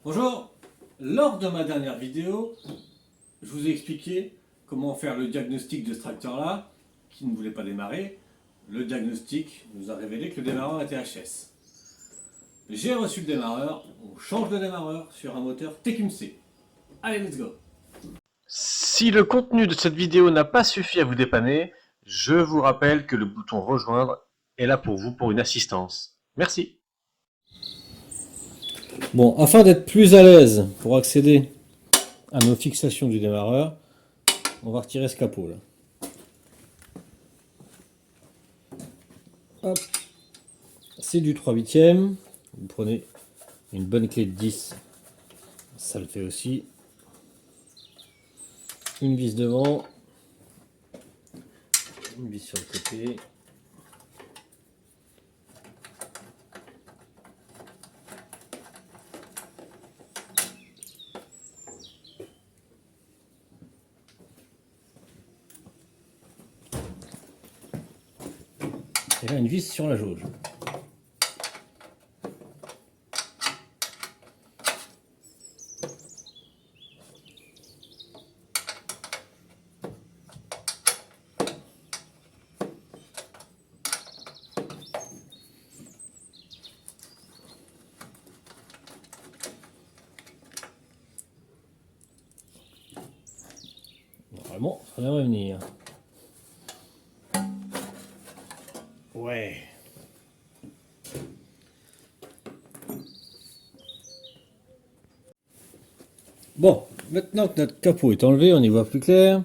Bonjour, lors de ma dernière vidéo, je vous ai expliqué comment faire le diagnostic de ce tracteur-là, qui ne voulait pas démarrer. Le diagnostic nous a révélé que le démarreur était HS. J'ai reçu le démarreur, on change de démarreur sur un moteur TQMC. Allez, let's go! Si le contenu de cette vidéo n'a pas suffi à vous dépanner, je vous rappelle que le bouton rejoindre est là pour vous pour une assistance. Merci. Bon, afin d'être plus à l'aise pour accéder à nos fixations du démarreur, on va retirer ce capot là. Hop. C'est du 3/8. Vous prenez une bonne clé de 10, ça le fait aussi. Une vis devant, une vis sur le côté. Et là, une vis sur la jauge. Normalement, ça devrait venir. Ouais. Bon, maintenant que notre capot est enlevé, on y voit plus clair.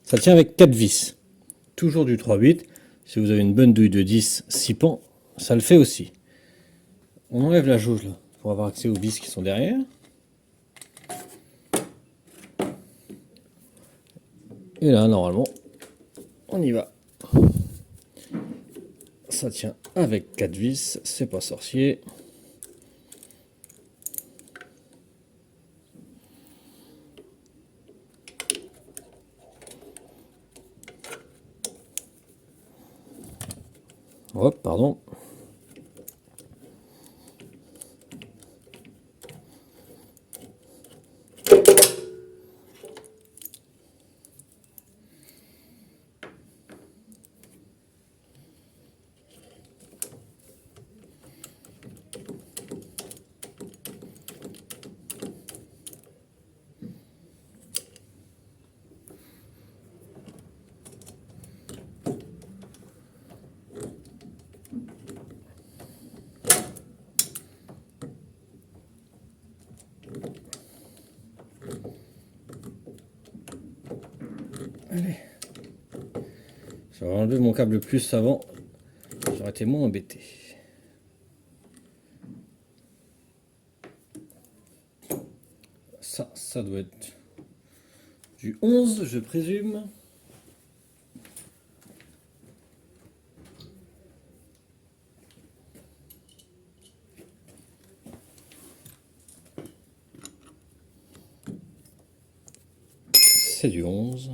Ça tient avec 4 vis. Toujours du 3/8. Si vous avez une bonne douille de 10, 6 pans, ça le fait aussi. On enlève la jauge là, pour avoir accès aux vis qui sont derrière. Et là, normalement, on y va. Ça tient avec 4 vis, c'est pas sorcier. Hop, pardon. Allez. J'aurais enlevé mon câble plus avant, j'aurais été moins embêté. Ça doit être du 11, je présume. C'est du 11.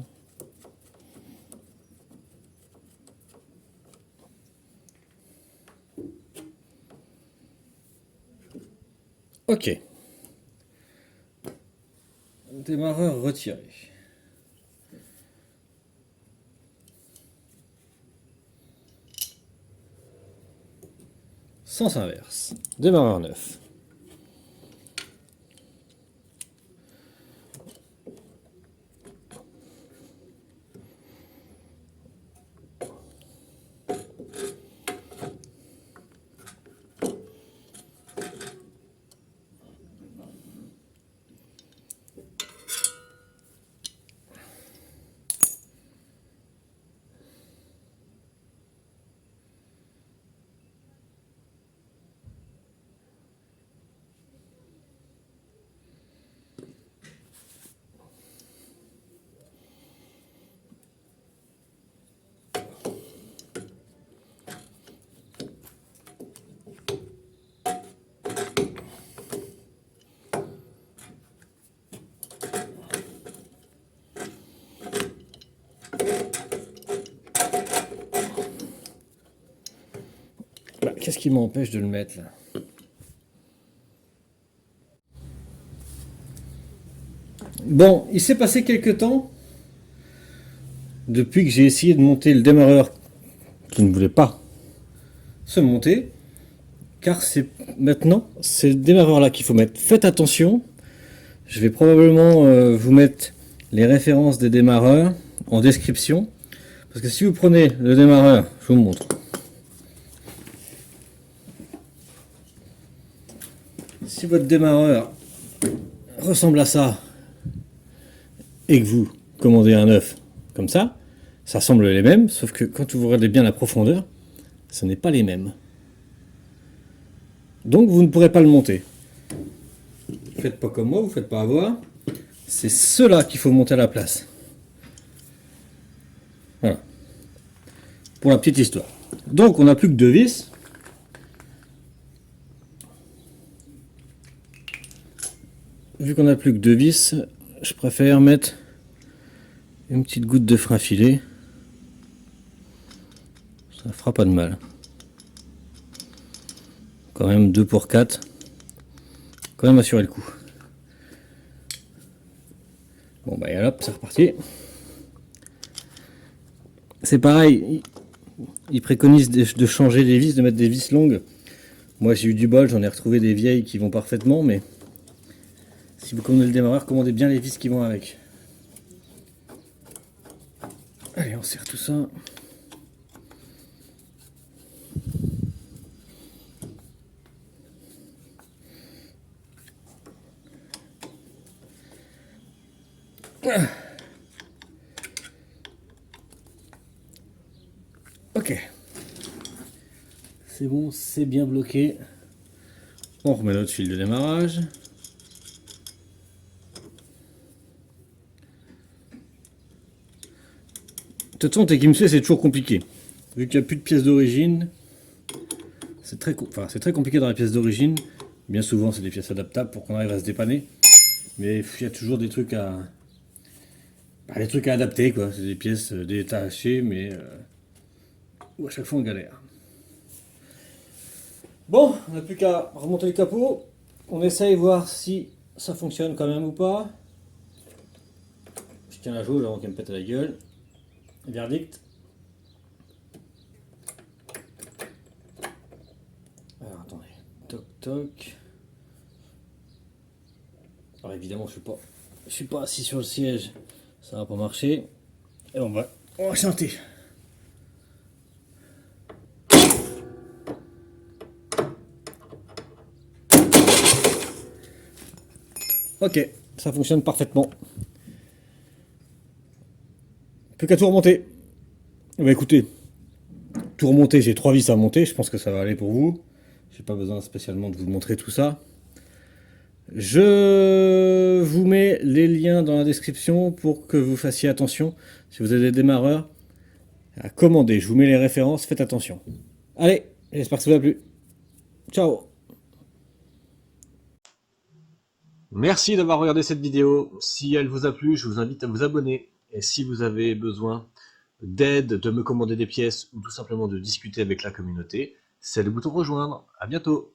Ok. Démarreur retiré. Sens inverse. Démarreur neuf. Bah, qu'est-ce qui m'empêche de le mettre là? Bon, il s'est passé quelques temps depuis que j'ai essayé de monter le démarreur qui ne voulait pas se monter, car c'est maintenant c'est le démarreur là qu'il faut mettre. Faites attention, je vais probablement vous mettre les références des démarreurs en description, parce que si vous prenez le démarreur, je vous montre. Si votre démarreur ressemble à ça et que vous commandez un œuf comme ça semble les mêmes, sauf que quand vous regardez bien la profondeur, ce n'est pas les mêmes. Donc vous ne pourrez pas le monter. Faites pas comme moi, vous faites pas avoir. C'est ceux-là qu'il faut monter à la place. Voilà. Pour la petite histoire. Donc on n'a plus que 2 vis. Vu qu'on n'a plus que 2 vis, je préfère mettre une petite goutte de frein filé. Ça fera pas de mal. Quand même 2 pour 4. Quand même assurer le coup. Bon bah et hop, c'est reparti. C'est pareil, ils préconisent de changer les vis, de mettre des vis longues. Moi j'ai eu du bol, j'en ai retrouvé des vieilles qui vont parfaitement, mais si vous commandez le démarreur, commandez bien les vis qui vont avec. Allez, on serre tout ça. Ok. C'est bon, c'est bien bloqué. On remet notre fil de démarrage. De toute façon, Tekimse, c'est toujours compliqué. Vu qu'il n'y a plus de pièces d'origine, c'est très compliqué dans les pièces d'origine. Bien souvent, c'est des pièces adaptables pour qu'on arrive à se dépanner. Mais il y a toujours des trucs à adapter, quoi. C'est des pièces détachées, mais où à chaque fois on galère. Bon, on n'a plus qu'à remonter le capot. On essaye de voir si ça fonctionne quand même ou pas. Je tiens la jauge avant qu'elle me pète à la gueule. Verdict. Alors attendez. Toc toc. Alors évidemment je suis pas assis sur le siège. Ça va pas marcher. Et on va chanter. Ok, ça fonctionne parfaitement. Plus qu'à tout remonter. Bah écoutez, tout remonter, j'ai 3 vis à monter, je pense que ça va aller pour vous. J'ai pas besoin spécialement de vous montrer tout ça. Je vous mets les liens dans la description pour que vous fassiez attention. Si vous avez des démarreurs, à commander. Je vous mets les références, faites attention. Allez, j'espère que ça vous a plu. Ciao. Merci d'avoir regardé cette vidéo. Si elle vous a plu, je vous invite à vous abonner. Et si vous avez besoin d'aide, de me commander des pièces ou tout simplement de discuter avec la communauté, c'est le bouton rejoindre. À bientôt.